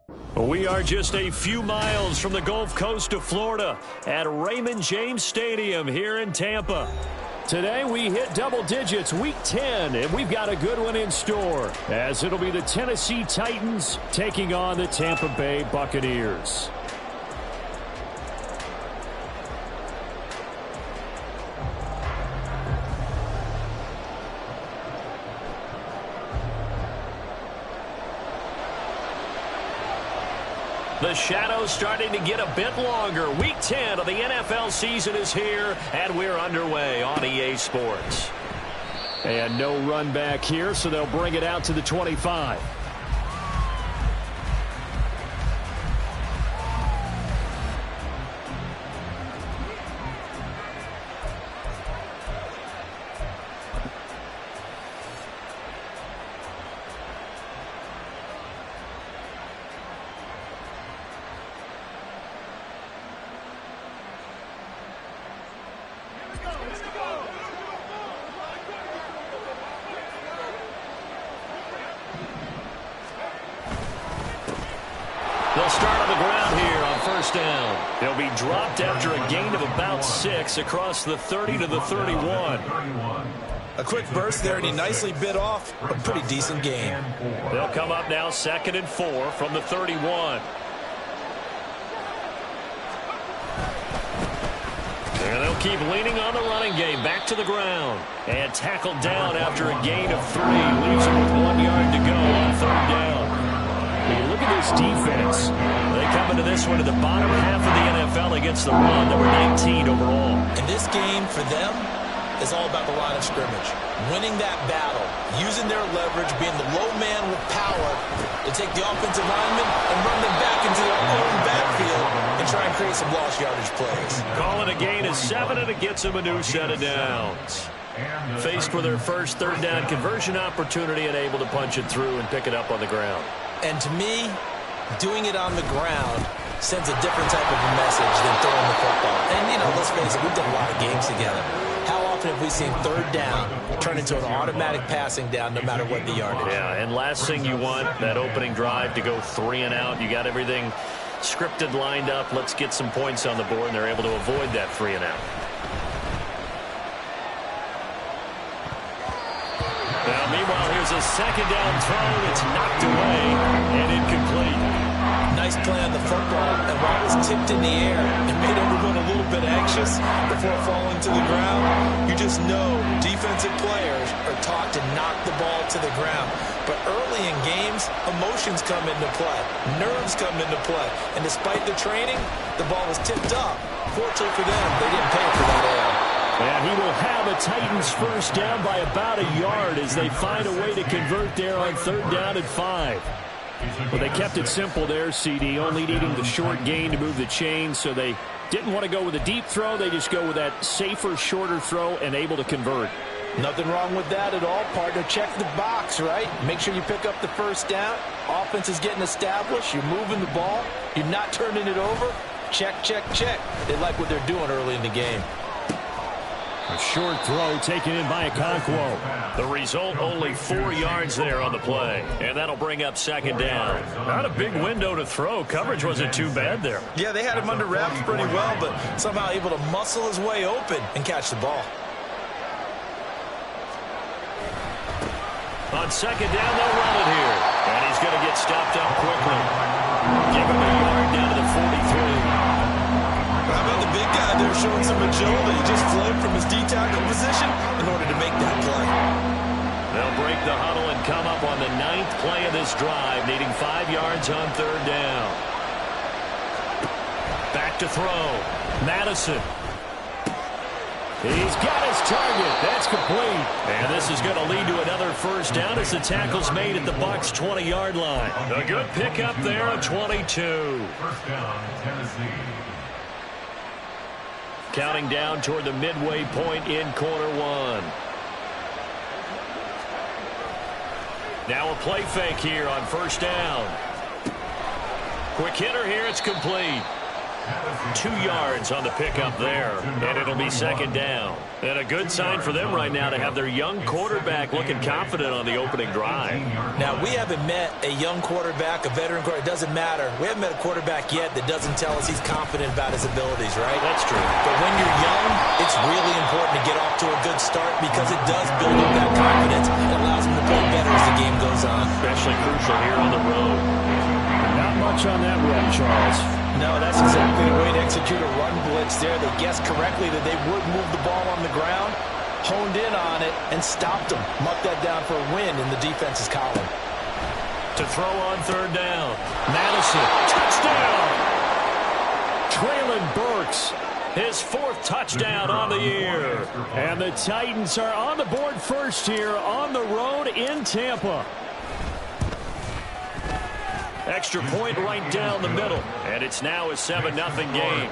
We are just a few miles from the Gulf Coast of Florida at Raymond James Stadium here in Tampa. Today we hit double digits, week 10, and we've got a good one in store, as it'll be the Tennessee Titans taking on the Tampa Bay Buccaneers. The shadow's starting to get a bit longer. Week 10 of the NFL season is here, and we're underway on EA Sports. And no run back here, so they'll bring it out to the 25. They'll start on the ground here on first down. They'll be dropped after a gain of about 6 across the 30 to the 31. A quick burst there, and he nicely bit off a pretty decent gain. They'll come up now 2nd and 4 from the 31. And they'll keep leaning on the running game. Back to the ground. And tackled down after a gain of 3. Leaves him with 1 yard to go on 3rd down. When you look at this defense, they come into this one to the bottom half of the NFL against the run, number 19 overall. And this game for them is all about the line of scrimmage. Winning that battle, using their leverage, being the low man with power to take the offensive linemen and run them back into their own backfield and try and create some lost yardage plays. Calling a gain of 7, and it gets them a new set of downs. Faced with their first 3rd down conversion opportunity and able to punch it through and pick it up on the ground. And to me, doing it on the ground sends a different type of a message than throwing the football. And, you know, let's face it, we've done a lot of games together. How often have we seen 3rd down turn into an automatic passing down no matter what the yardage? Yeah, and last thing you want, that opening drive to go 3 and out. You got everything scripted, lined up. Let's get some points on the board, and they're able to avoid that 3 and out. Now, meanwhile, here's a 2nd down throw. It's knocked away and incomplete. Nice play on the football, and while it was tipped in the air, it made everyone a little bit anxious before falling to the ground. You just know defensive players are taught to knock the ball to the ground. But early in games, emotions come into play. Nerves come into play. And despite the training, the ball was tipped up. Fortunately for them, they didn't pay for that error. And he will have a Titans first down by about a yard as they find a way to convert there on 3rd down and 5. Well, they kept it simple there, CD, only needing the short gain to move the chains, so they didn't want to go with a deep throw. They just go with that safer, shorter throw and able to convert. Nothing wrong with that at all, partner. Check the box, right? Make sure you pick up the first down. Offense is getting established. You're moving the ball. You're not turning it over. Check, check, check. They like what they're doing early in the game. A short throw taken in by Okonkwo. The result, only 4 yards there on the play. And that'll bring up 2nd down. Not a big window to throw. Coverage wasn't too bad there. Yeah, they had him under wraps pretty well, but somehow able to muscle his way open and catch the ball. On 2nd down, they'll run it here. And he's going to get stopped up quickly. Give him a yard down to the 43. How about the big guy there showing some agility? He just fled from his D-tackle position in order to make that play. They'll break the huddle and come up on the 9th play of this drive, needing 5 yards on 3rd down. Back to throw. Madison. He's got his target. That's complete. And this is going to lead to another first down as the tackle's made at the Bucs' 20-yard line. A good pickup there at 22. First down, Tennessee. Counting down toward the midway point in quarter 1. Now a play fake here on first down. Quick hitter here. It's complete. 2 yards on the pickup there, and it'll be second down. And a good sign for them right now to have their young quarterback looking confident on the opening drive. Now, we haven't met a young quarterback, a veteran quarterback. It doesn't matter. We haven't met a quarterback yet that doesn't tell us he's confident about his abilities, right? That's true. But when you're young, it's really important to get off to a good start because it does build up that confidence and allows him to play better as the game goes on. Especially crucial here on the road. Not much on that run, Charles. No, that's exactly the way to execute a run blitz there. They guessed correctly that they would move the ball on the ground, honed in on it, and stopped them. Mucked that down for a win in the defense's column. To throw on third down. Madison, touchdown! Traylon Burks, his 4th touchdown on the year. And the Titans are on the board first here on the road in Tampa. Extra point right down the middle. And it's now a 7-0 game.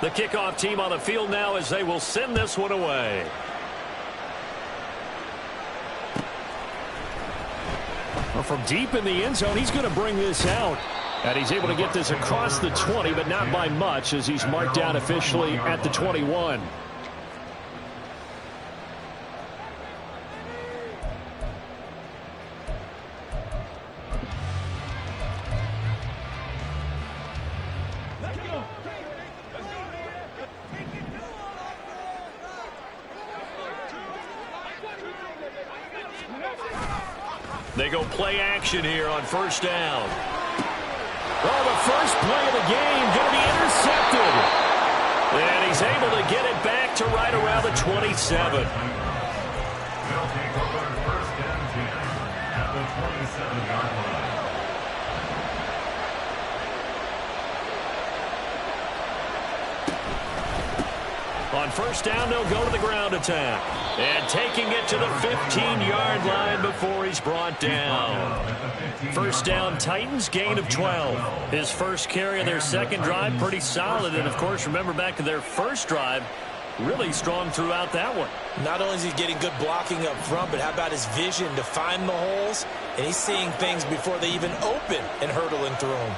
The kickoff team on the field now as they will send this one away. Well, from deep in the end zone, he's going to bring this out. And he's able to get this across the 20, but not by much as he's marked down officially at the 21. They go play action here on first down. Well, the first play of the game going to be intercepted. And he's able to get it back to right around the 27. They'll take over first and 10 at the 27-yard line. On first down, they'll go to the ground attack. And taking it to the 15-yard line before he's brought down. First down, Titans, gain of 12. His first carry of their second drive, pretty solid. And, of course, remember back to their first drive, really strong throughout that one. Not only is he getting good blocking up front, but how about his vision to find the holes? And he's seeing things before they even open and hurtling through them.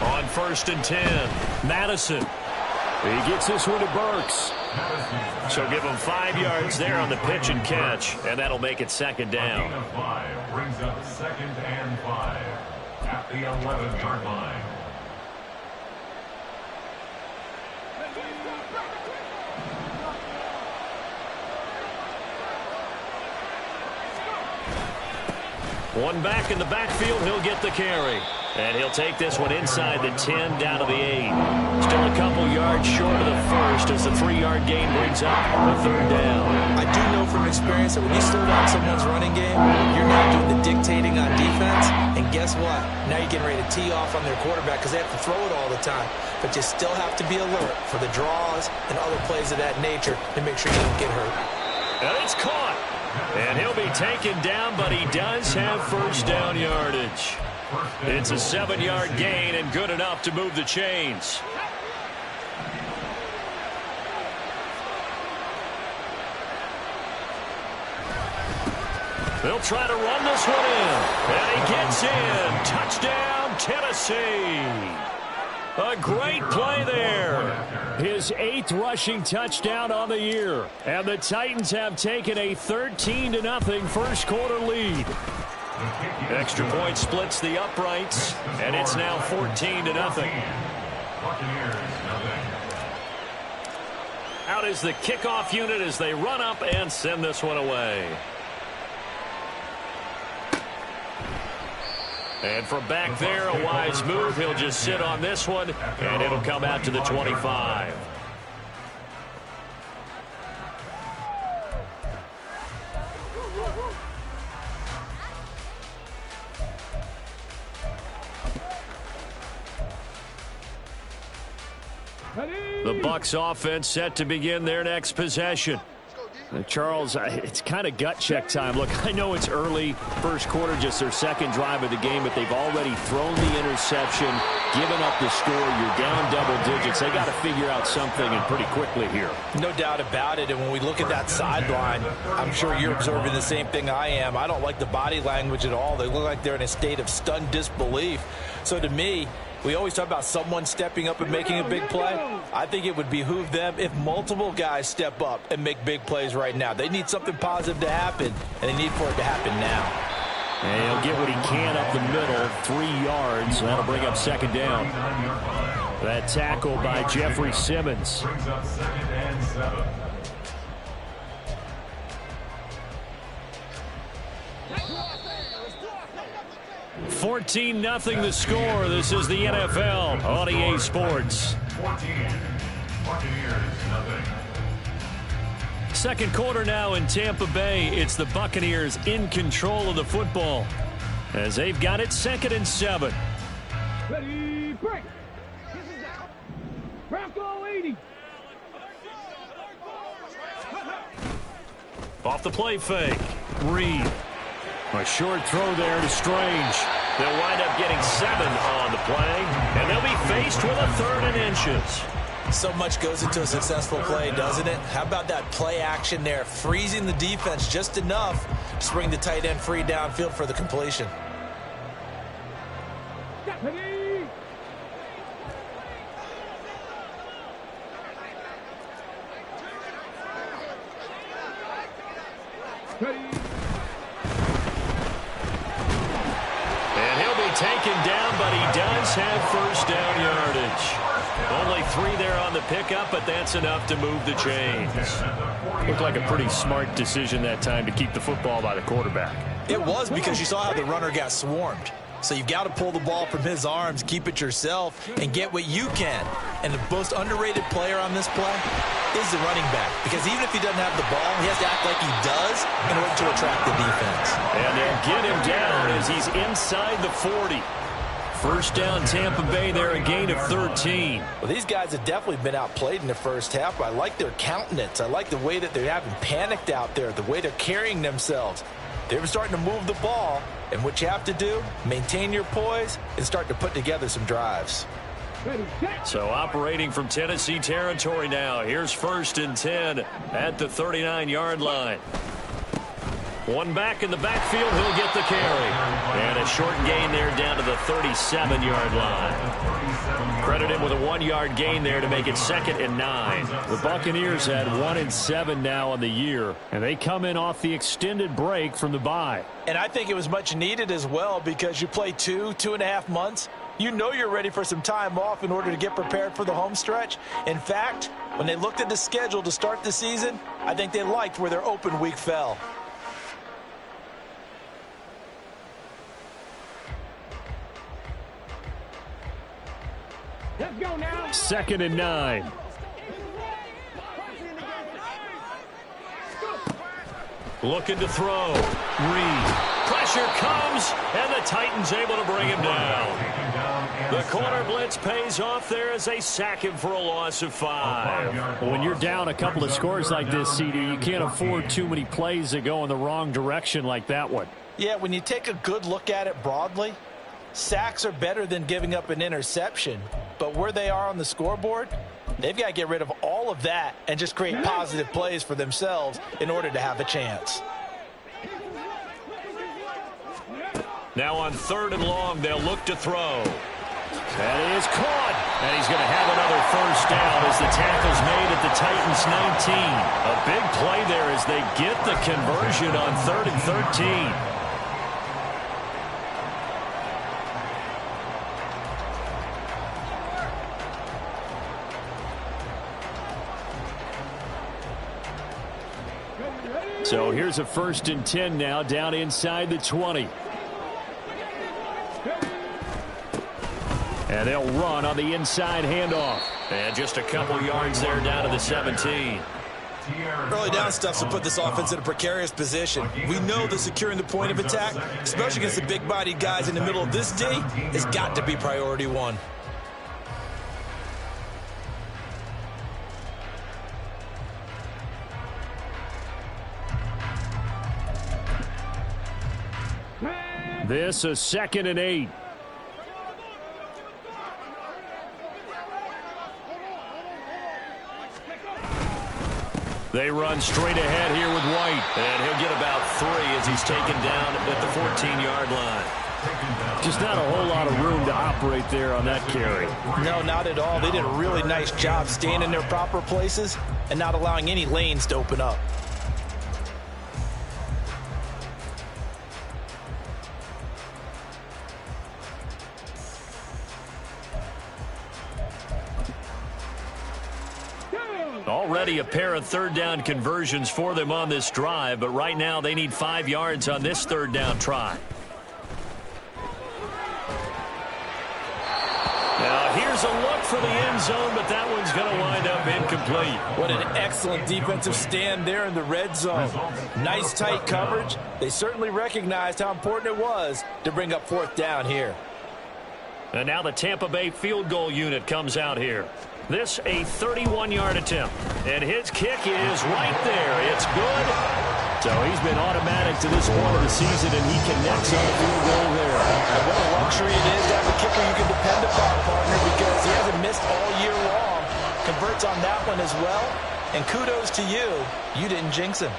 On first and 10, Madison. He gets this one to Burks. So give him 5 yards there on the pitch and catch, and that'll make it second down. Gain of 5 brings up second and 5 at the 11-yard line. One back in the backfield, he'll get the carry. And he'll take this one inside the 10 down to the 8. Still a couple yards short of the first as the 3-yard gain brings up the third down. I do know from experience that when you slow down someone's running game, you're not doing the dictating on defense. And guess what? Now you're getting ready to tee off on their quarterback because they have to throw it all the time. But you still have to be alert for the draws and other plays of that nature to make sure you don't get hurt. And it's caught. And he'll be taken down, but he does have first down yardage. It's a 7-yard gain and good enough to move the chains. They'll try to run this one in. And he gets in. Touchdown, Tennessee. A great play there. His 8th rushing touchdown on the year. And the Titans have taken a 13-0 first quarter lead. Extra point splits the uprights, and it's now 14-0. Out is the kickoff unit as they run up and send this one away. And from back there, a wise move. He'll just sit on this one, and it'll come out to the 25. The Bucs offense set to begin their next possession. Charles, it's kind of gut check time. Look, I know it's early, first quarter, just their second drive of the game, but they've already thrown the interception, given up the score. You're down double digits. They got to figure out something, and pretty quickly here. No doubt about it, and when we look at that sideline, I'm sure you're observing the same thing I am. I don't like the body language at all. They look like they're in a state of stunned disbelief. So to me, we always talk about someone stepping up and making a big play. I think it would behoove them if multiple guys step up and make big plays right now. They need something positive to happen, and they need for it to happen now. And he'll get what he can up the middle, 3 yards. So that'll bring up second down. That tackle by Jeffrey Simmons. Brings up 2nd and 7. $14-0 the score. This is the NFL on EA Sports. 14. Buccaneers, nothing. Second quarter now in Tampa Bay. It's the Buccaneers in control of the football as they've got it 2nd and 7. Ready, break. Bronco 80. Off the play fake. Reed. A short throw there to Strange. They'll wind up getting 7 on the play, and they'll be faced with a 3rd and inches. So much goes into a successful play, doesn't it? How about that play action there, freezing the defense just enough to bring the tight end free downfield for the completion. Ready. Ready. And he'll be taken down, but he does have first down yardage. Only 3 there on the pickup, but that's enough to move the chains. Looked like a pretty smart decision that time to keep the football by the quarterback. It was, because you saw how the runner got swarmed. So you've got to pull the ball from his arms, keep it yourself, and get what you can. And the most underrated player on this play is the running back. Because even if he doesn't have the ball, he has to act like he does in order to attract the defense. And they'll get him down as he's inside the 40. First down, Tampa Bay there, a gain of 13. Well, these guys have definitely been outplayed in the first half, but I like their countenance. I like the way that they haven't panicked out there, the way they're carrying themselves. They're starting to move the ball, and what you have to do, maintain your poise and start to put together some drives. So operating from Tennessee territory now. Here's 1st and 10 at the 39-yard line. One back in the backfield, he'll get the carry. And a short gain there down to the 37-yard line. Credit him with a 1-yard gain there to make it 2nd and 9. The Buccaneers had 1 and 7 now on the year, and they come in off the extended break from the bye. And I think it was much needed as well, because you play 2.5 months. You know you're ready for some time off in order to get prepared for the home stretch. In fact, when they looked at the schedule to start the season, I think they liked where their open week fell. Let's go now. 2nd and 9. Looking to throw. Reed. Pressure comes, and the Titans able to bring him down. The corner blitz pays off there as they sack him for a loss of 5. Well, when you're down a couple of scores like this, CD, you can't afford too many plays that go in the wrong direction like that one. Yeah, when you take a good look at it broadly, sacks are better than giving up an interception. But where they are on the scoreboard, they've got to get rid of all of that and just create positive plays for themselves in order to have a chance. Now on 3rd and long, they'll look to throw. That is caught. And he's going to have another first down as the tackle's made at the Titans' 19. A big play there as they get the conversion on 3rd and 13. So here's a 1st and 10 now, down inside the 20. And they'll run on the inside handoff. And just a couple yards there down to the 17. Early down stuff to put this offense in a precarious position. We know that securing the point of attack, especially against the big-bodied guys in the middle of this D, has got to be priority 1. This a 2nd and 8. They run straight ahead here with White. And he'll get about 3 as he's taken down at the 14-yard line. Just not a whole lot of room to operate there on that carry. No, not at all. They did a really nice job staying in their proper places and not allowing any lanes to open up. Already a pair of 3rd down conversions for them on this drive, but right now they need 5 yards on this 3rd down try. Now here's a look for the end zone, but that one's going to wind up incomplete. What an excellent defensive stand there in the red zone. Nice tight coverage. They certainly recognized how important it was to bring up 4th down here. And now the Tampa Bay field goal unit comes out here. This a 31-yard attempt. And his kick is right there. It's good. So he's been automatic to this point of the season, and he connects on the field goal there. And what a luxury it is to have a kicker you can depend upon, partner, because he hasn't missed all year long. Converts on that one as well. And kudos to you. You didn't jinx him.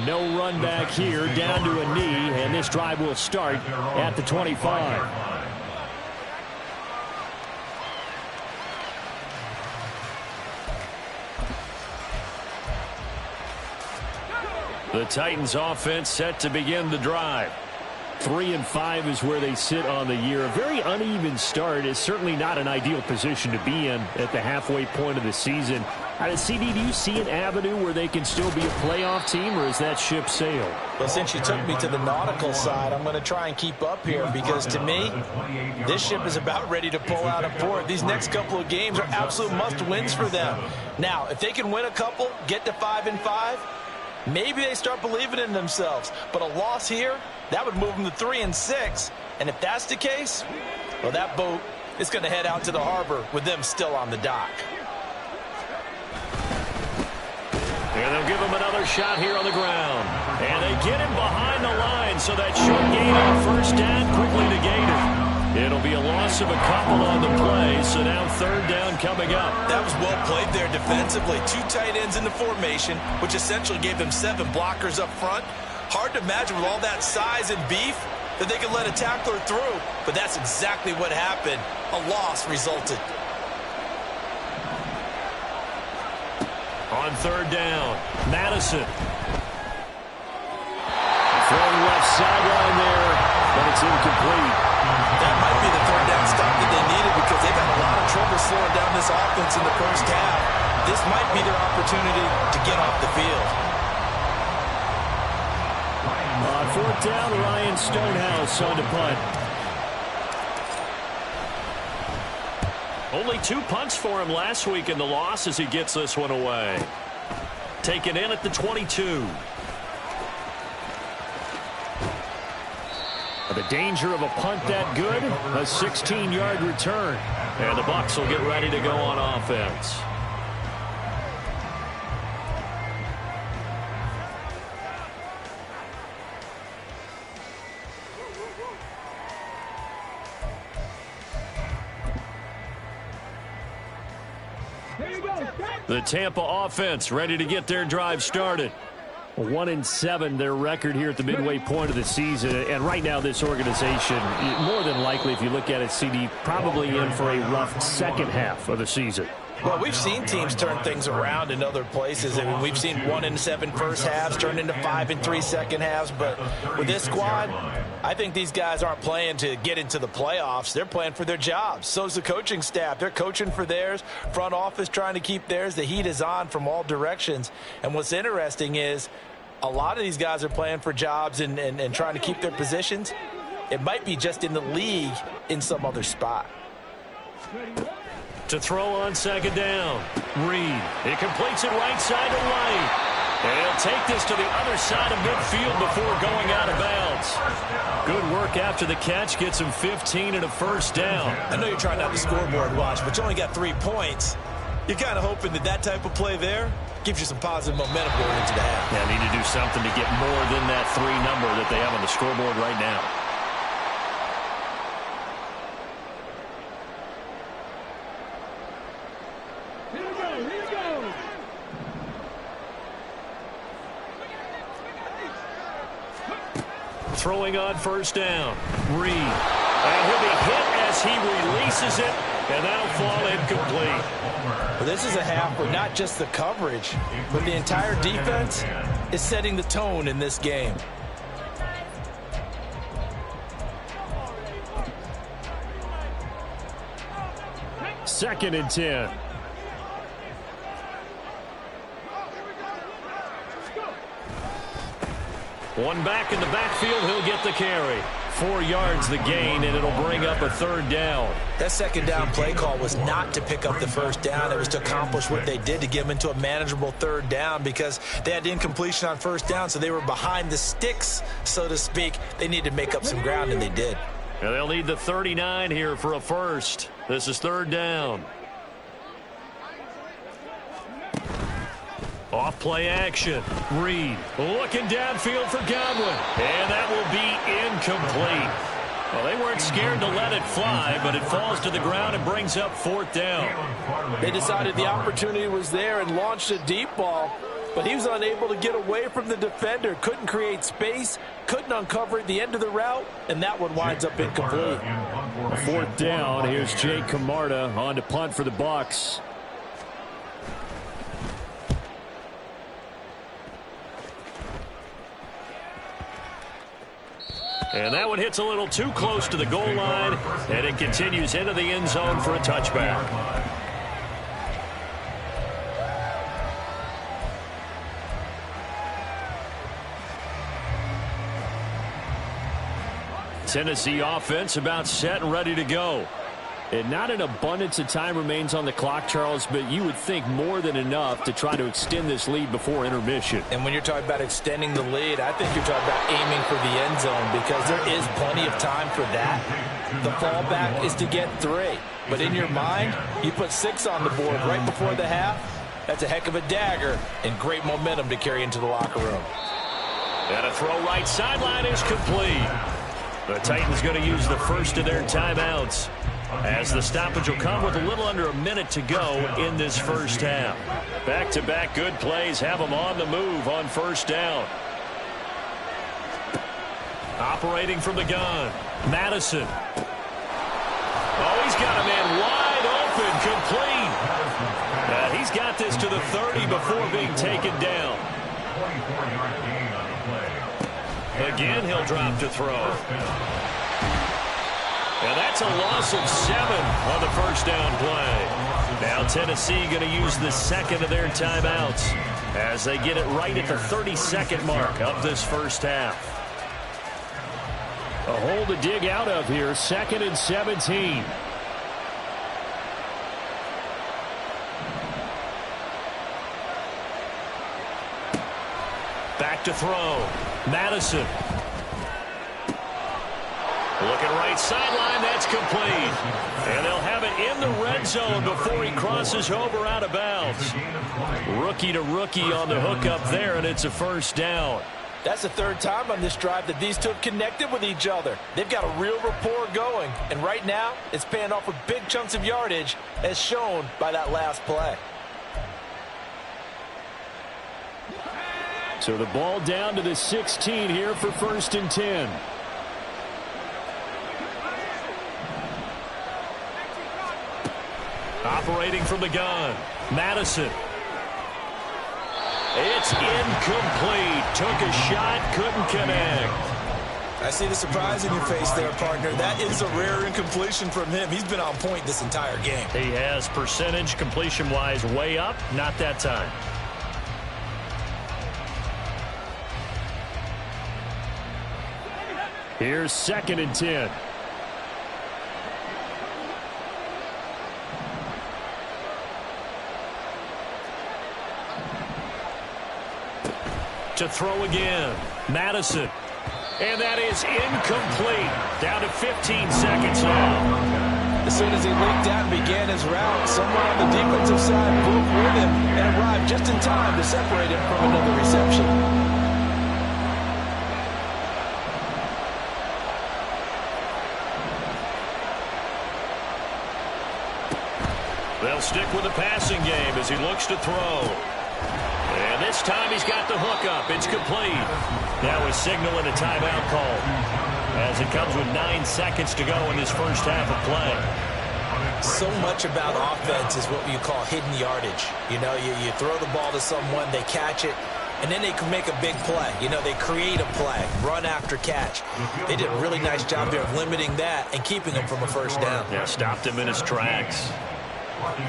No run back here, down to a knee, and this drive will start at the 25. The Titans offense set to begin the drive. 3 and 5 is where they sit on the year. A very uneven start is certainly not an ideal position to be in at the halfway point of the season. CD, do you see an avenue where they can still be a playoff team, or is that ship sailed? Well, since you took me to the nautical side, I'm going to try and keep up here because, to me, this ship is about ready to pull out of port. These next couple of games are absolute must-wins for them. Now, if they can win a couple, get to 5 and 5, maybe they start believing in themselves. But a loss here, that would move them to 3 and 6. And if that's the case, well, that boat is going to head out to the harbor with them still on the dock. And they'll give him another shot here on the ground. And they get him behind the line, so that short gain on 1st down quickly negated. It'll be a loss of a couple on the play, so now 3rd down coming up. That was well played there defensively. 2 tight ends in the formation, which essentially gave them 7 blockers up front. Hard to imagine with all that size and beef that they could let a tackler through, but that's exactly what happened. A loss resulted. On 3rd down, Madison. Throwing left sideline there, but it's incomplete. That might be the 3rd down stop that they needed because they've had a lot of trouble slowing down this offense in the first half. This might be their opportunity to get off the field. On 4th down, Ryan Stonehouse on to punt. Only 2 punts for him last week in the loss as he gets this one away. Taken in at the 22. The danger of a punt that good, a 16-yard return. And the Bucs will get ready to go on offense. The Tampa offense ready to get their drive started. 1 and 7 their record here at the midway point of the season, and right now this organization, more than likely if you look at it, CD, probably in for a rough second half of the season. Well, we've seen teams turn things around in other places. I mean, we've seen 1 and 7 first halves turn into 5 and 3 second halves. But with this squad, I think these guys aren't playing to get into the playoffs. They're playing for their jobs. So's the coaching staff. They're coaching for theirs. Front office trying to keep theirs. The heat is on from all directions. And what's interesting is a lot of these guys are playing for jobs and trying to keep their positions. It might be just in the league in some other spot. To throw on 2nd down, Reed. He completes it right side to right. And he'll take this to the other side of midfield before going out of bounds. Good work after the catch. Gets him 15 and a 1st down. I know you're trying not to scoreboard watch, but you only got 3 points. You're kind of hoping that that type of play there gives you some positive momentum going into the half. Yeah, need to do something to get more than that 3 number that they have on the scoreboard right now. Here we go, here we go. Throwing on first down. Reed. And he'll be hit as he releases it, and that'll fall incomplete. Well, this is a half where not just the coverage, but the entire defense is setting the tone in this game. Second and 10. One back in the backfield, he'll get the carry. 4 yards the gain, and it'll bring up a 3rd down. That second down play call was not to pick up the first down. It was to accomplish what they did to get them into a manageable 3rd down because they had incompletion on first down, so they were behind the sticks, so to speak. They needed to make up some ground, and they did. And they'll need the 39 here for a first. This is 3rd down. Off play action. Reed looking downfield for Godwin. And that will be incomplete. Well, they weren't scared to let it fly, but it falls to the ground and brings up 4th down. They decided the opportunity was there and launched a deep ball, but he was unable to get away from the defender. Couldn't create space, couldn't uncover at the end of the route, and that one winds up incomplete. 4th down. Here's Jake Camarda on to punt for the Bucs. And that one hits a little too close to the goal line, and it continues into the end zone for a touchback. Tennessee offense about set and ready to go. And not an abundance of time remains on the clock, Charles, but you would think more than enough to try to extend this lead before intermission. And when you're talking about extending the lead, I think you're talking about aiming for the end zone because there is plenty of time for that. The fallback is to get 3. But in your mind, you put 6 on the board right before the half. That's a heck of a dagger and great momentum to carry into the locker room. And a throw right sideline is complete. The Titans going to use the first of their timeouts, as the stoppage will come with a little under a minute to go in this first half. Back-to-back good plays have them on the move on first down. Operating from the gun, Madison. Oh, he's got a man wide open, complete. He's got this to the 30 before being taken down. 24-yard gain on the play. Again, he'll drop to throw. And that's a loss of 7 on the first down play. Now Tennessee going to use the second of their timeouts as they get it right at the 32nd mark of this first half. A hole to dig out of here, 2nd and 17. Back to throw. Madison. Looking right sideline, that's complete. And they'll have it in the red zone before he crosses over out of bounds. Rookie to rookie on the hookup there, and it's a first down. That's the 3rd time on this drive that these two have connected with each other. They've got a real rapport going, and right now it's paying off with big chunks of yardage as shown by that last play. So the ball down to the 16 here for 1st and 10. Operating from the gun, Madison. It's incomplete. Took a shot, couldn't connect. I see the surprise in your face there, partner. That is a rare incompletion from him. He's been on point this entire game. He has percentage completion-wise way up, not that time. Here's 2nd and 10. To throw again, Madison. And that is incomplete. Down to 15 seconds now. As soon as he leaked out and began his route, someone on the defensive side broke with him and arrived just in time to separate him from another reception. They'll stick with the passing game as he looks to throw. And this time he's got the hook up. It's complete. Now a signal and a timeout call, as it comes with 9 seconds to go in this first half of play. So much about offense is what you call hidden yardage. You know, you throw the ball to someone, they catch it, and then they can make a big play. You know, they create a play, run after catch. They did a really nice job there of limiting that and keeping him from a first down. Yeah, stopped him in his tracks.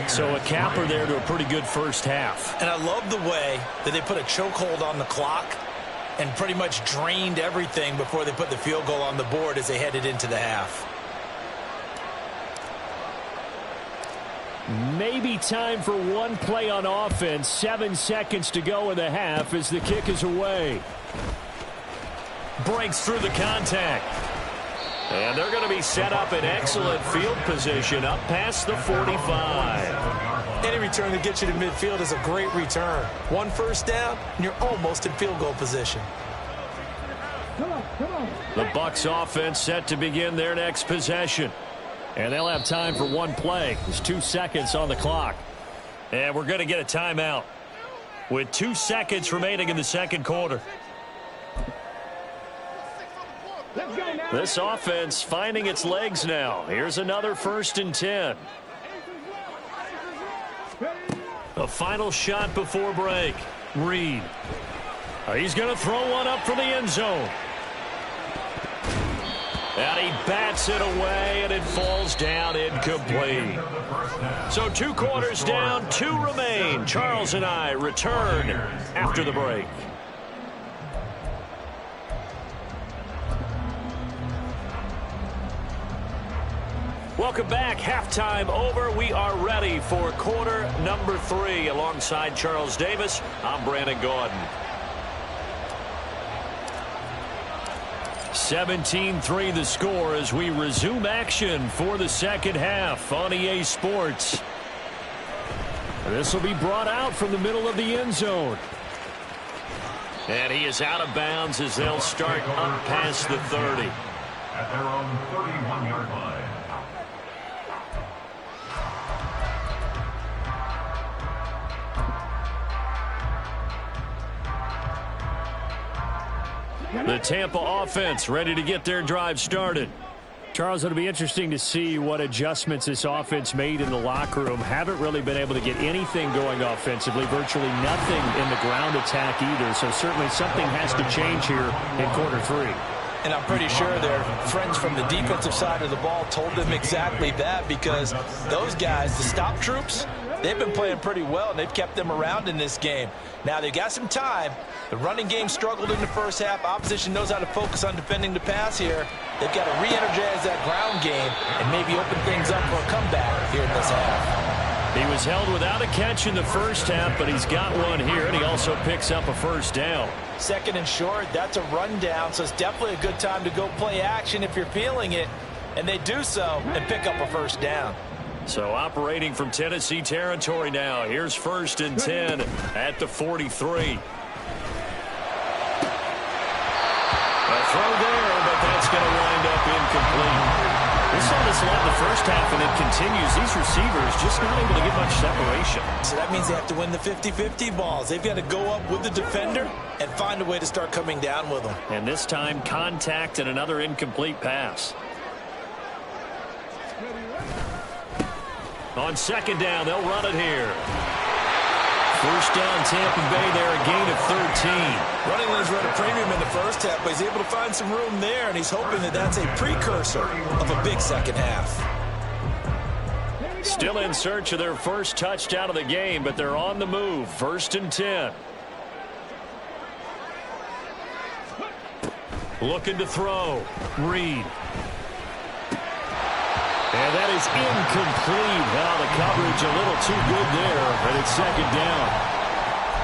So a capper there to a pretty good first half. And I love the way that they put a chokehold on the clock and pretty much drained everything before they put the field goal on the board as they headed into the half. Maybe time for one play on offense. 7 seconds to go in the half as the kick is away. Breaks through the contact. And they're going to be set up in excellent field position up past the 45. Any return that gets you to midfield is a great return. One first down, and you're almost in field goal position. The Bucs offense set to begin their next possession. And they'll have time for one play. There's 2 seconds on the clock. And we're going to get a timeout with 2 seconds remaining in the second quarter. This offense finding its legs now. Here's another 1st and 10. A final shot before break. Reed. He's going to throw one up for the end zone. And he bats it away, and it falls down incomplete. So 2 quarters down, 2 remain. Charles and I return after the break. Welcome back. Halftime over. We are ready for quarter number 3. Alongside Charles Davis, I'm Brandon Gordon. 17-3 the score as we resume action for the second half on EA Sports. This will be brought out from the middle of the end zone. And he is out of bounds as they'll start up past the 30. At their own 31-yard line. The Tampa offense ready to get their drive started. Charles, it'll be interesting to see what adjustments this offense made in the locker room. Haven't really been able to get anything going offensively, virtually nothing in the ground attack either. So certainly something has to change here in quarter 3. And I'm pretty sure their friends from the defensive side of the ball told them exactly that, because those guys, the stop troops, they've been playing pretty well, and they've kept them around in this game. Now, they've got some time. The running game struggled in the first half. Opposition knows how to focus on defending the pass here. They've got to re-energize that ground game and maybe open things up for a comeback here in this half. He was held without a catch in the first half, but he's got one here, and he also picks up a first down. 2nd and short, that's a rundown, so it's definitely a good time to go play action if you're feeling it. And they do so and pick up a first down. So operating from Tennessee territory now. Here's 1st and 10 at the 43. A throw there, but that's going to wind up incomplete. We saw this a lot in the first half, and it continues. These receivers just not able to get much separation. So that means they have to win the 50-50 balls. They've got to go up with the defender and find a way to start coming down with them. And this time, contact and another incomplete pass. On 2nd down, they'll run it here. First down, Tampa Bay there, a gain of 13. Running lanes run a premium in the first half, but he's able to find some room there, and he's hoping that that's a precursor of a big second half. Still in search of their first touchdown of the game, but they're on the move. 1st and 10. Looking to throw. Reed. And that is incomplete. Now the coverage a little too good there, and it's 2nd down.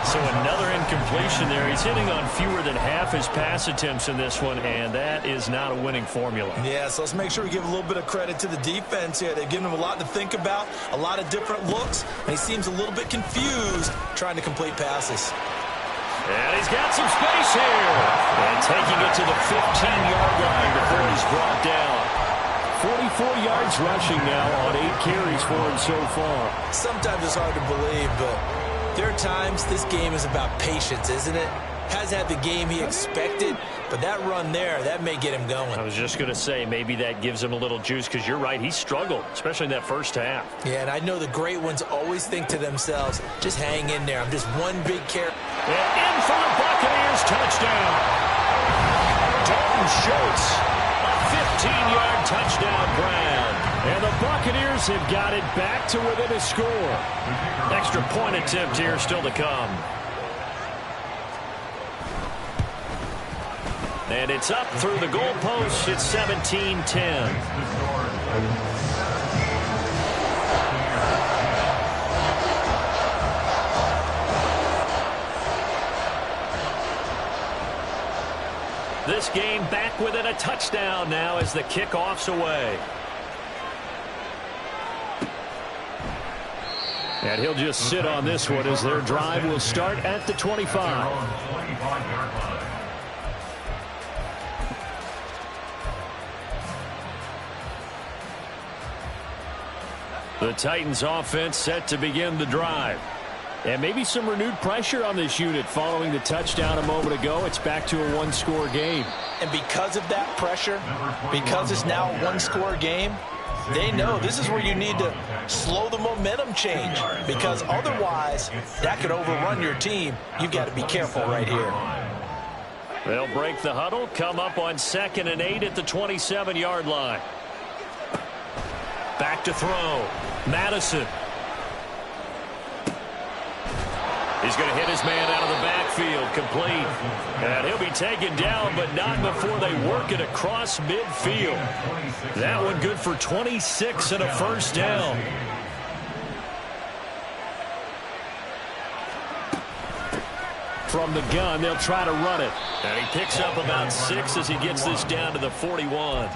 So another incompletion there. He's hitting on fewer than half his pass attempts in this one, and that is not a winning formula. Yeah, so let's make sure we give a little bit of credit to the defense here. They've given him a lot to think about, a lot of different looks, and he seems a little bit confused trying to complete passes. And he's got some space here. And taking it to the 15-yard line before he's brought down. 44 yards rushing now on 8 carries for him so far. Sometimes it's hard to believe, but there are times this game is about patience, isn't it? Has had the game he expected, but that run there, that may get him going. I was just going to say, maybe that gives him a little juice, because you're right, he struggled, especially in that first half. Yeah, and I know the great ones always think to themselves, just hang in there. I'm just one big carry. And in for the Buccaneers, touchdown. Dalton Schultz, a 15-yard touchdown grab. And the Buccaneers have got it back to within a score. Extra point attempt here still to come. And it's up through the goalpost. It's 17-10. This game back within a touchdown now as the kickoff's away. And he'll just sit on this one as their drive will start at the 25. The Titans offense set to begin the drive. And maybe some renewed pressure on this unit following the touchdown a moment ago. It's back to a one-score game. And because of that pressure, because it's now a one-score game, they know this is where you need to slow the momentum change, because otherwise that could overrun your team. You've got to be careful right here. They'll break the huddle, come up on 2nd and 8 at the 27-yard line. Back to throw. Madison. He's going to hit his man out of the backfield, complete. And he'll be taken down, but not before they work it across midfield. That one good for 26 and a first down. From the gun, they'll try to run it. And he picks up about 6 as he gets this down to the 41.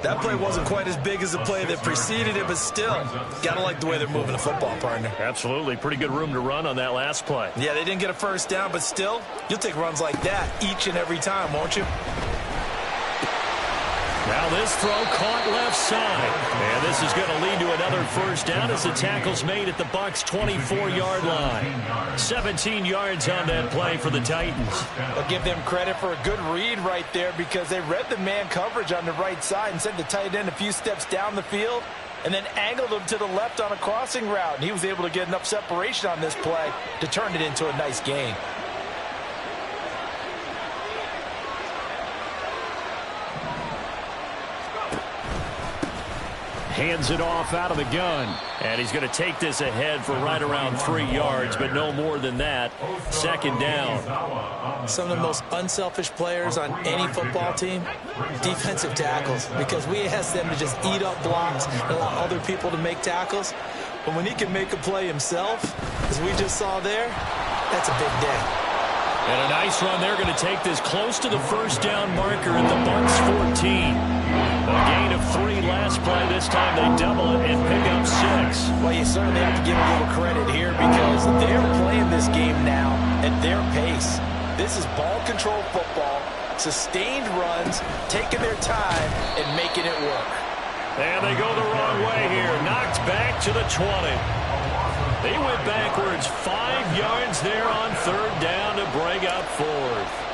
That play wasn't quite as big as the play that preceded it, but still, gotta like the way they're moving the football, partner. Absolutely. Pretty good room to run on that last play. Yeah, they didn't get a first down, but still, you'll take runs like that each and every time, won't you? Now this throw caught left side. And this is going to lead to another first down as the tackle's made at the Bucs' 24-yard line. 17 yards on that play for the Titans. I'll give them credit for a good read right there, because they read the man coverage on the right side and sent the tight end a few steps down the field and then angled him to the left on a crossing route. And he was able to get enough separation on this play to turn it into a nice gain. Hands it off out of the gun. And he's going to take this ahead for right around 3 yards, but no more than that. 2nd down. Some of the most unselfish players on any football team, defensive tackles, because we ask them to just eat up blocks and allow other people to make tackles. But when he can make a play himself, as we just saw there, that's a big day. And a nice run. They're going to take this close to the first down marker at the Bucs 14. A gain of 3 last play. This time they double it and pick up 6. Well, you certainly have to give a little credit here, because they're playing this game now at their pace. This is ball control football, sustained runs, taking their time and making it work. And they go the wrong way here. Knocked back to the 20. They went backwards 5 yards there on 3rd down to bring up 4th.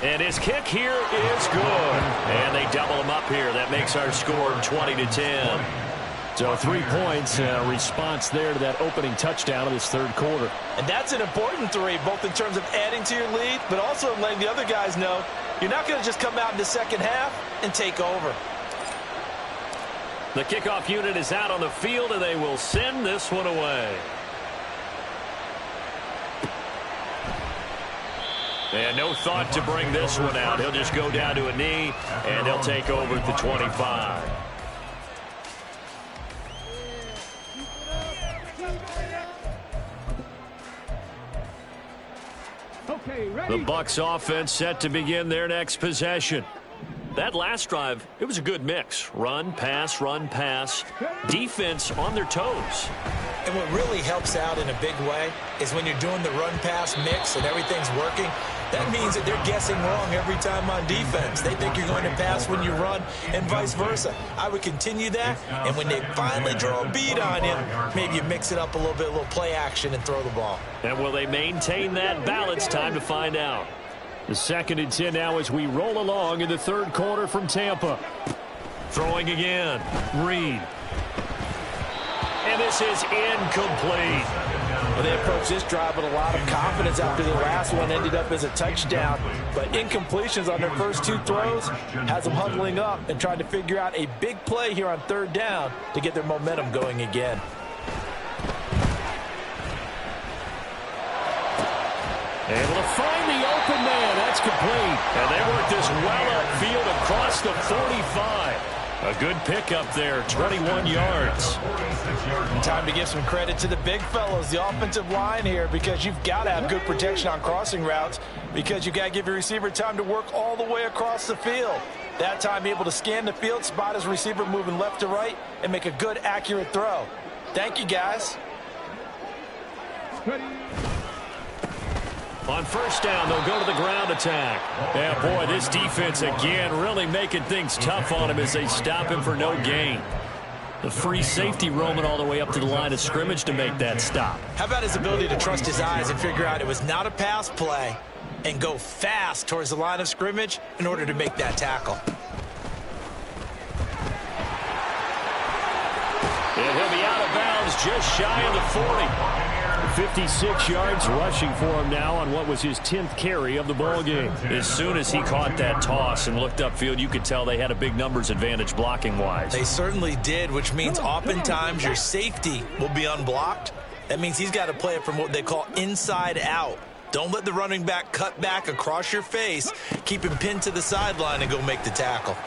And his kick here is good. And they double him up here. That makes our score 20-10. So 3 points, response there to that opening touchdown of this 3rd quarter. And that's an important 3, both in terms of adding to your lead, but also letting the other guys know you're not going to just come out in the second half and take over. The kickoff unit is out on the field, and they will send this one away. And no thought to bring this one out. He'll just go down to a knee, and he'll take over at the 25. The Bucs offense set to begin their next possession. That last drive, it was a good mix. Run, pass, defense on their toes. And what really helps out in a big way is when you're doing the run-pass mix and everything's working, that means that they're guessing wrong every time on defense. They think you're going to pass when you run and vice versa. I would continue that, and when they finally draw a beat on you, maybe you mix it up a little bit, a little play action, and throw the ball. And will they maintain that balance? Time to find out. The 2nd and 10 now as we roll along in the third quarter from Tampa. Throwing again. Reed. And this is incomplete. Well, they approached this drive with a lot of confidence after the last one ended up as a touchdown. But incompletions on their first 2 throws has them huddling up and trying to figure out a big play here on 3rd down to get their momentum going again. Able to find the open man. That's complete. And they work this well upfield across the 45. A good pickup there, 21 yards. And time to give some credit to the big fellows, the offensive line here, because you've got to have good protection on crossing routes because you've got to give your receiver time to work all the way across the field. That time able to scan the field, spot his receiver moving left to right, and make a good, accurate throw. Thank you, guys. On 1st down, they'll go to the ground attack. Yeah, boy, this defense again really making things tough on him as they stop him for no gain. The free safety roaming all the way up to the line of scrimmage to make that stop. How about his ability to trust his eyes and figure out it was not a pass play and go fast towards the line of scrimmage in order to make that tackle. And he'll be out of bounds just shy of the 40. 56 yards rushing for him now on what was his 10th carry of the ball game. As soon as he caught that toss and looked upfield, you could tell they had a big numbers advantage blocking-wise. They certainly did, which means oftentimes your safety will be unblocked. That means he's got to play it from what they call inside out. Don't let the running back cut back across your face. Keep him pinned to the sideline and go make the tackle.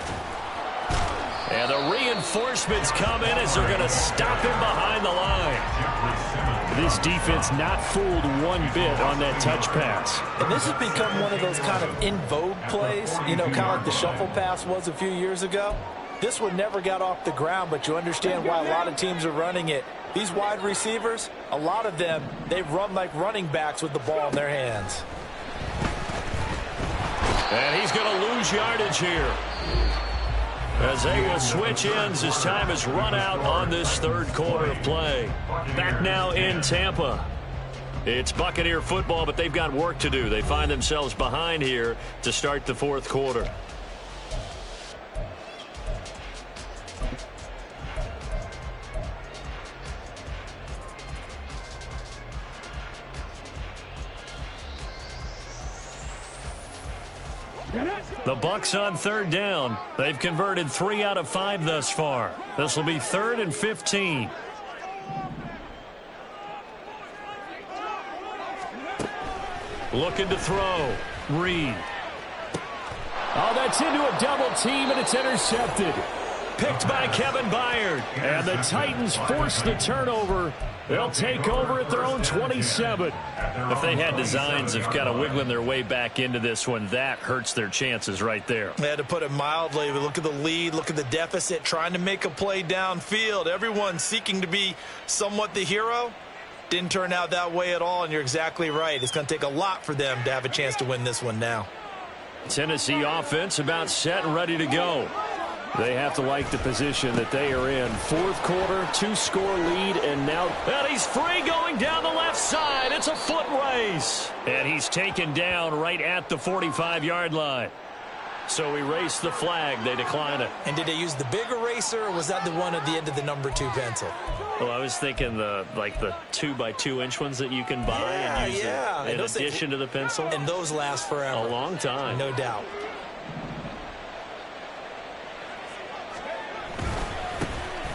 And the reinforcements come in as they're going to stop him behind the line. This defense not fooled one bit on that touch pass. And this has become one of those kind of in vogue plays, you know, kind of like the shuffle pass was a few years ago. This one never got off the ground, but you understand why a lot of teams are running it. These wide receivers, a lot of them, they run like running backs with the ball in their hands. And he's going to lose yardage here. As a switch ends, his time is run out on this 3rd quarter of play. Back now in Tampa. It's Buccaneer football, but they've got work to do. They find themselves behind here to start the 4th quarter. The Bucs on 3rd down. They've converted 3 out of 5 thus far. This will be 3rd and 15. Looking to throw. Reed. Oh, that's into a double team, and it's intercepted. Picked by Kevin Byard. And the Titans force the turnover. They'll take over at their own 27. If they had designs of kind of wiggling their way back into this one, that hurts their chances right there. They had to put it mildly. But look at the lead, look at the deficit, trying to make a play downfield. Everyone seeking to be somewhat the hero. Didn't turn out that way at all, and you're exactly right. It's going to take a lot for them to have a chance to win this one now. Tennessee offense about set and ready to go. They have to like the position that they are in. 4th quarter, 2-score lead, and now... And he's free going down the left side. It's a foot race. And he's taken down right at the 45-yard line. So erase the flag. They decline it. And did they use the big eraser, or was that the one at the end of the number 2 pencil? Well, I was thinking the 2x2-inch ones that you can buy and use in addition to the pencil. And those last forever. A long time. No doubt.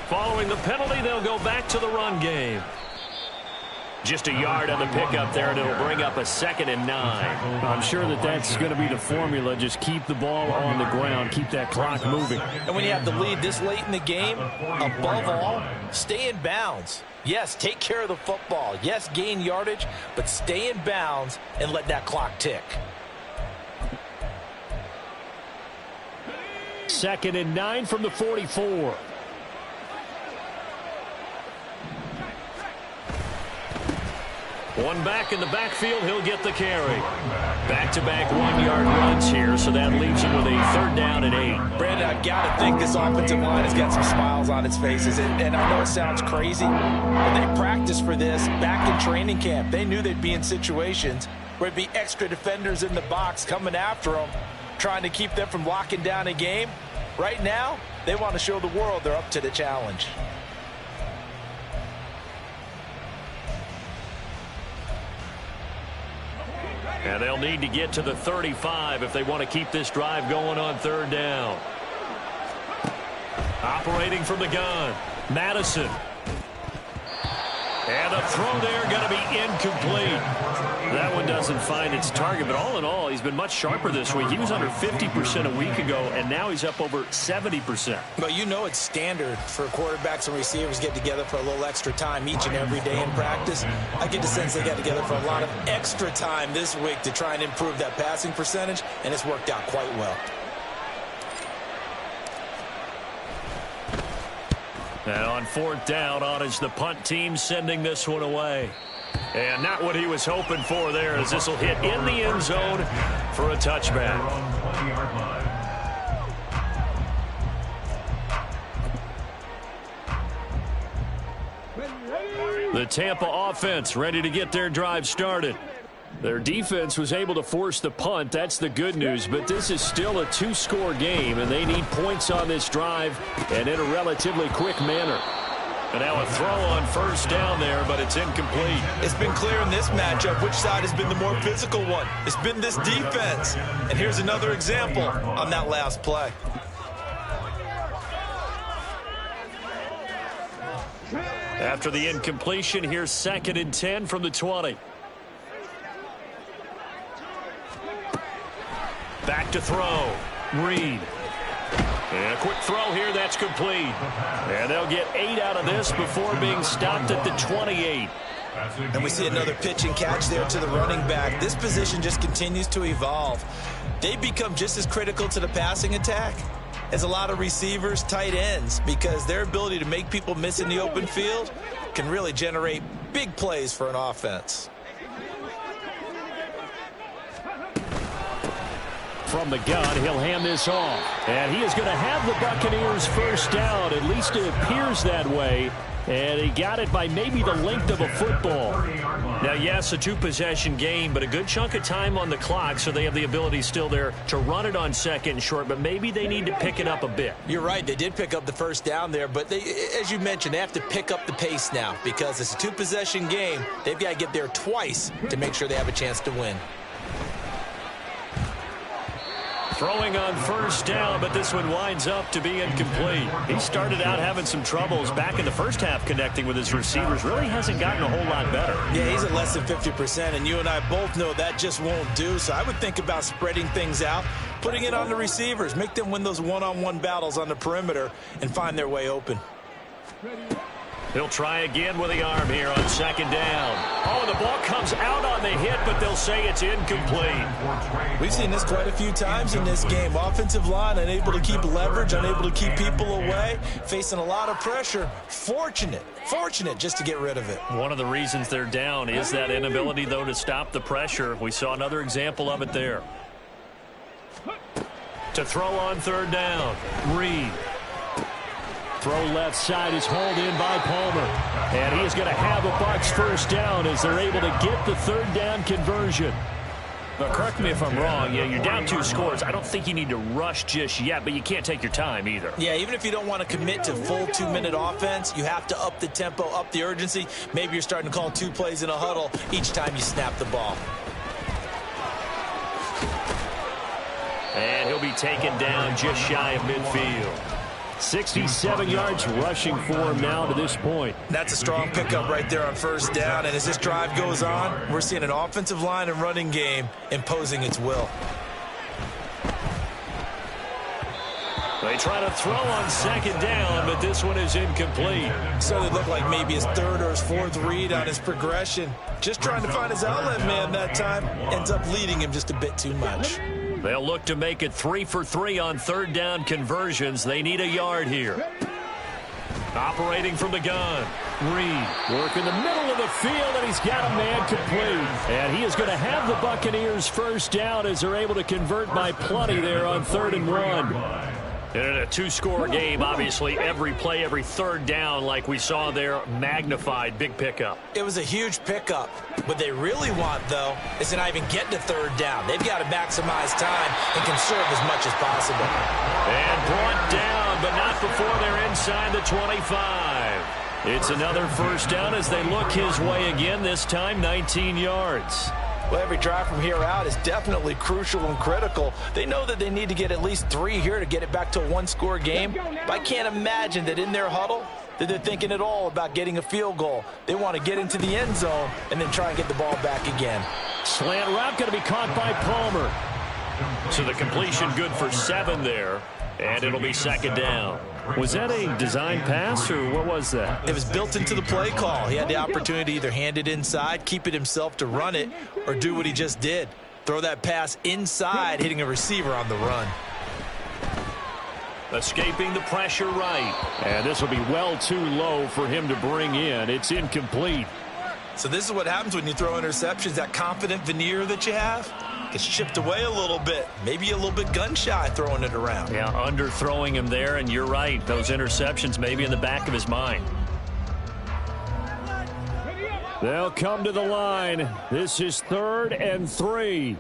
Following the penalty, they'll go back to the run game. Just a yard on the pickup there, and it'll bring up a 2nd and 9. I'm sure that's going to be the formula. Just keep the ball on the ground. Keep that clock moving. And when you have the lead this late in the game, above all, stay in bounds. Yes, take care of the football. Yes, gain yardage, but stay in bounds and let that clock tick. 2nd and 9 from the 44. One back in the backfield, he'll get the carry. Back-to-back 1-yard runs here, so that leaves him with a 3rd down and 8. Brandon, I've got to think this offensive line has got some smiles on its faces. And I know it sounds crazy, but they practiced for this back in training camp. They knew they'd be in situations where it'd be extra defenders in the box coming after them, trying to keep them from locking down a game. Right now, they want to show the world they're up to the challenge. And they'll need to get to the 35 if they want to keep this drive going on 3rd down. Operating from the gun, Madison. And the throw there going to be incomplete. That one doesn't find its target, but all in all, he's been much sharper this week. He was under 50% a week ago, and now he's up over 70%. But you know it's standard for quarterbacks and receivers get together for a little extra time each and every day in practice. I get the sense they got together for a lot of extra time this week to try and improve that passing percentage, and it's worked out quite well. And on 4th down, on is the punt team sending this one away. And not what he was hoping for there, as this will hit in the end zone for a touchback. The Tampa offense ready to get their drive started. Their defense was able to force the punt. That's the good news, but this is still a 2-score game, and they need points on this drive and in a relatively quick manner. And now a throw on 1st down there, but it's incomplete. It's been clear in this matchup which side has been the more physical one. It's been this defense. And here's another example on that last play. After the incompletion, here's 2nd and 10 from the 20. Back to throw. Reed. And a quick throw here, that's complete. And they'll get 8 out of this before being stopped at the 28. And we see another pitch and catch there to the running back. This position just continues to evolve. They become just as critical to the passing attack as a lot of receivers, tight ends, because their ability to make people miss in the open field can really generate big plays for an offense. From the gun, he'll hand this off. And he is going to have the Buccaneers 1st down. At least it appears that way. And he got it by maybe the length of a football. Now, yes, a 2-possession game, but a good chunk of time on the clock, so they have the ability still there to run it on 2nd and short, but maybe they need to pick it up a bit. You're right. They did pick up the 1st down there, but they, as you mentioned, they have to pick up the pace now because it's a 2-possession game. They've got to get there twice to make sure they have a chance to win. Throwing on 1st down, but this one winds up to be incomplete. He started out having some troubles back in the 1st half connecting with his receivers. Really hasn't gotten a whole lot better. Yeah, he's at less than 50%, and you and I both know that just won't do. So I would think about spreading things out, putting it on the receivers, make them win those one-on-one battles on the perimeter, and find their way open. He'll try again with the arm here on 2nd down. Oh, and the ball comes out on the hit, but they'll say it's incomplete. We've seen this quite a few times in this game. Offensive line unable to keep leverage, unable to keep people away, facing a lot of pressure. Fortunate just to get rid of it. One of the reasons they're down is that inability, though, to stop the pressure. We saw another example of it there. To throw on 3rd down, Reed. Throw left side is hauled in by Palmer. And he is going to have a Bucs 1st down as they're able to get the 3rd down conversion. Now, correct me if I'm wrong. Yeah, you're down 2 scores. I don't think you need to rush just yet, but you can't take your time either. Yeah, even if you don't want to commit to full 2-minute offense, you have to up the tempo, up the urgency. Maybe you're starting to call 2 plays in a huddle each time you snap the ball. And he'll be taken down just shy of midfield. 67 yards rushing for him now to this point. That's a strong pickup right there on first down. And as this drive goes on, we're seeing an offensive line and running game imposing its will. They try to throw on second down, but this one is incomplete. So it looked like maybe his third or his fourth read on his progression. Just trying to find his outlet man that time. Ends up leading him just a bit too much. They'll look to make it 3 for 3 on third down conversions. They need a yard here. Operating from the gun. Reed work in the middle of the field, and he's got a man complete. And he is going to have the Buccaneers first down as they're able to convert by plenty there on 3rd and 1. And in a 2-score game, obviously, every play, every third down, like we saw there, magnified, big pickup. It was a huge pickup. What they really want, though, is to not even get to third down. They've got to maximize time and conserve as much as possible. And brought down, but not before they're inside the 25. It's another first down as they look his way again, this time 19 yards. Well, every drive from here out is definitely crucial and critical. They know that they need to get at least 3 here to get it back to a 1-score game. But I can't imagine that in their huddle that they're thinking at all about getting a field goal. They want to get into the end zone and then try and get the ball back again. Slant route going to be caught by Palmer. So the completion good for 7 there, and it'll be second down. Was that a design pass, or what was that? It was built into the play call. He had the opportunity to either hand it inside, keep it himself to run it, or do what he just did. Throw that pass inside, hitting a receiver on the run. Escaping the pressure right. And this will be well too low for him to bring in. It's incomplete. So this is what happens when you throw interceptions. That confident veneer that you have gets chipped away a little bit. Maybe a little bit gun-shy throwing it around. Yeah, underthrowing him there, and you're right. Those interceptions maybe in the back of his mind. They'll come to the line. This is 3rd and 3.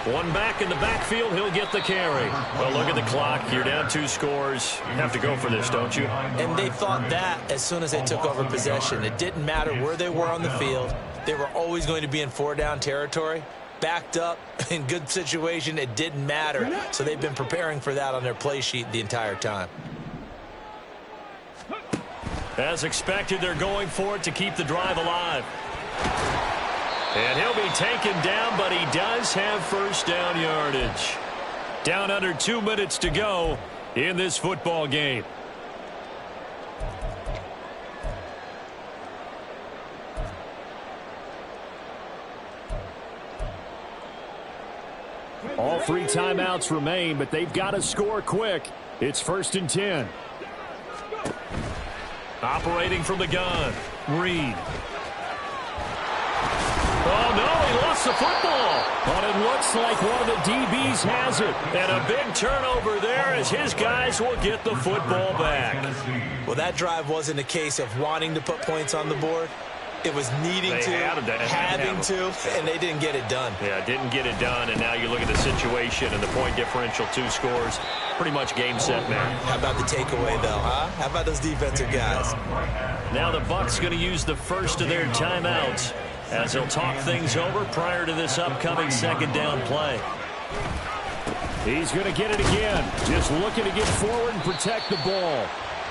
One back in the backfield, he'll get the carry. Well, look at the clock. You're down 2 scores. You have to go for this, don't you? And they thought that as soon as they took over possession. It didn't matter where they were on the field. They were always going to be in 4-down territory. Backed up, in good situation, it didn't matter. So they've been preparing for that on their play sheet the entire time. As expected, they're going for it to keep the drive alive. And he'll be taken down, but he does have first down yardage. Down under 2 minutes to go in this football game. All 3 timeouts remain, but they've got to score quick. It's 1st and 10. Operating from the gun. Reed. Oh, no, he lost the football. But it looks like one of the DBs has it. And a big turnover there as his guys will get the football back. Well, that drive wasn't a case of wanting to put points on the board. It was needing to, having to, and they didn't get it done. Yeah, didn't get it done, and now you look at the situation and the point differential, 2 scores. Pretty much game, set, man. How about the takeaway, though, huh? How about those defensive guys? Now the Bucs going to use the first of their timeouts as they'll talk things over prior to this upcoming 2nd down play. He's going to get it again. Just looking to get forward and protect the ball.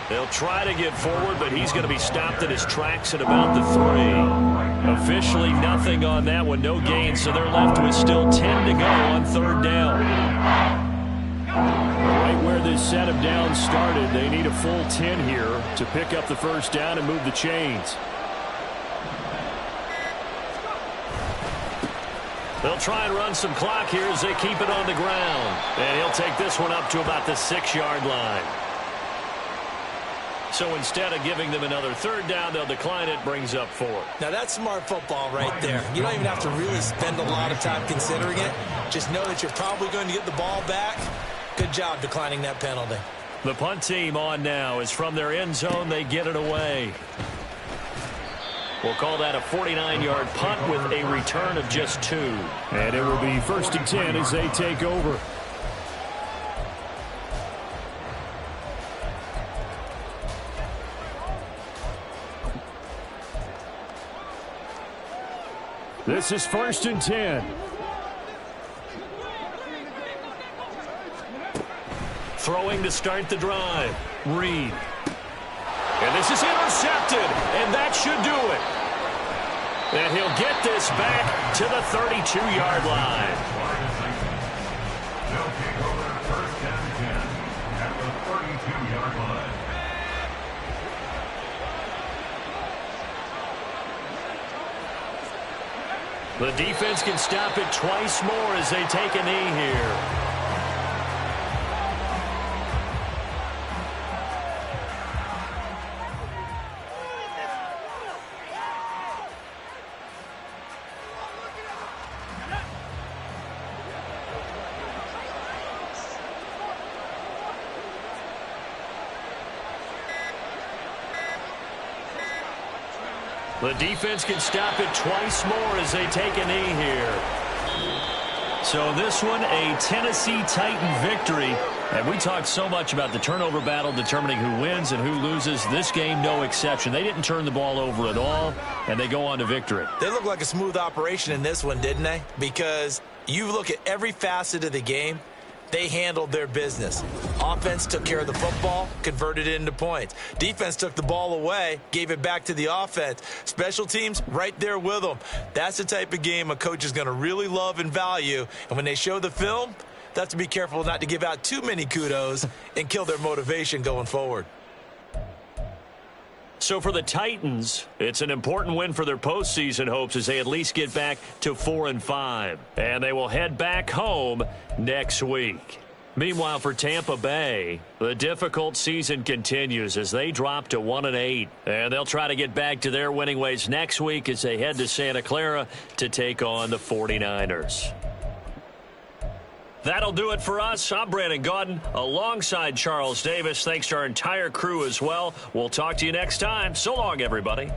They'll try to get forward, but he's going to be stopped in his tracks at about the 3. Officially nothing on that one, no gain, so they're left with still 10 to go on 3rd down. Right where this set of downs started, they need a full 10 here to pick up the first down and move the chains. They'll try and run some clock here as they keep it on the ground. And he'll take this one up to about the 6-yard line. So instead of giving them another 3rd down, they'll decline it, brings up 4. Now, that's smart football right there. You don't even have to really spend a lot of time considering it. Just know that you're probably going to get the ball back. Good job declining that penalty. The punt team on now is from their end zone. They get it away. We'll call that a 49-yard punt with a return of just 2. And it will be 1st and 10 as they take over. This is 1st and 10. Throwing to start the drive. Reed. And this is intercepted, and that should do it. And he'll get this back to the 32-yard line. They'll take over first and 10 at the 32-yard line. The defense can stop it twice more as they take a knee here. The defense can stop it twice more as they take a knee here. So this one, a Tennessee Titan victory. And we talked so much about the turnover battle determining who wins and who loses. This game, no exception. They didn't turn the ball over at all, and they go on to victory. They look like a smooth operation in this one, didn't they? Because you look at every facet of the game, they handled their business. Offense took care of the football, converted it into points. Defense took the ball away, gave it back to the offense. Special teams, right there with them. That's the type of game a coach is going to really love and value. And when they show the film, they have to be careful not to give out too many kudos and kill their motivation going forward. So for the Titans, it's an important win for their postseason hopes as they at least get back to 4-5. And they will head back home next week. Meanwhile, for Tampa Bay, the difficult season continues as they drop to 1-8. And they'll try to get back to their winning ways next week as they head to Santa Clara to take on the 49ers. That'll do it for us. I'm Brandon Gaudin alongside Charles Davis. Thanks to our entire crew as well. We'll talk to you next time. So long, everybody.